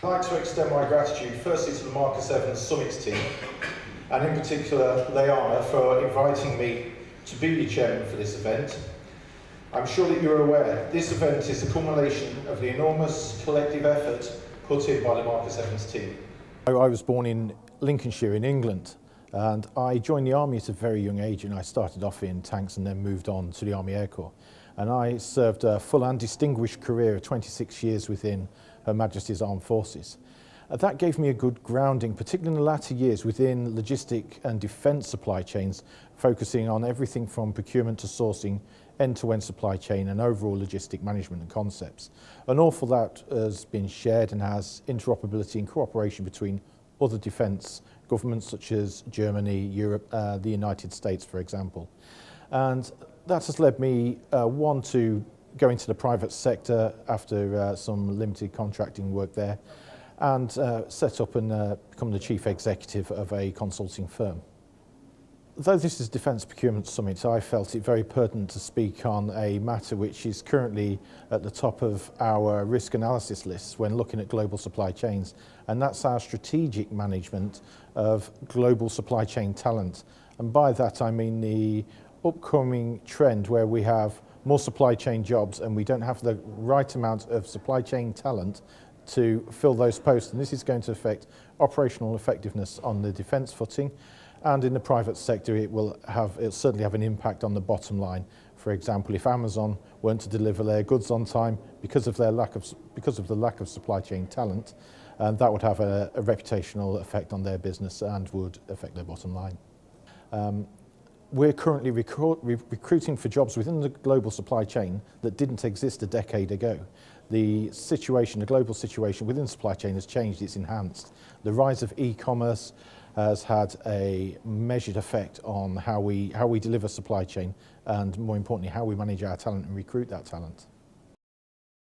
I'd like to extend my gratitude firstly to the Marcus Evans Summits team, and in particular Leanna for inviting me to be the chairman for this event. I'm sure that you're aware this event is a culmination of the enormous collective effort put in by the Marcus Evans team. I was born in Lincolnshire in England, and I joined the army at a very young age, and I started off in tanks and then moved on to the Army Air Corps. And I served a full and distinguished career of 26 years within Her Majesty's Armed Forces. That gave me a good grounding, particularly in the latter years within logistic and defence supply chains, focusing on everything from procurement to sourcing, end-to-end supply chain and overall logistic management and concepts. An awful lot has been shared and has interoperability and cooperation between other defence governments such as Germany, Europe, the United States, for example. And that has led me, one, to go into the private sector after some limited contracting work there, and set up and become the chief executive of a consulting firm. Though this is Defence Procurement Summit, I felt it very pertinent to speak on a matter which is currently at the top of our risk analysis lists when looking at global supply chains, and that's our strategic management of global supply chain talent. And by that I mean the upcoming trend where we have more supply chain jobs and we don't have the right amount of supply chain talent to fill those posts, and this is going to affect operational effectiveness on the defence footing, and in the private sector it'll certainly have an impact on the bottom line. For example, if Amazon weren't to deliver their goods on time because of the lack of supply chain talent, that would have a reputational effect on their business and would affect their bottom line. We're currently recruiting for jobs within the global supply chain that didn't exist a decade ago. The global situation within supply chain has changed, it's enhanced. The rise of e-commerce has had a measured effect on how we deliver supply chain and, more importantly, how we manage our talent and recruit that talent.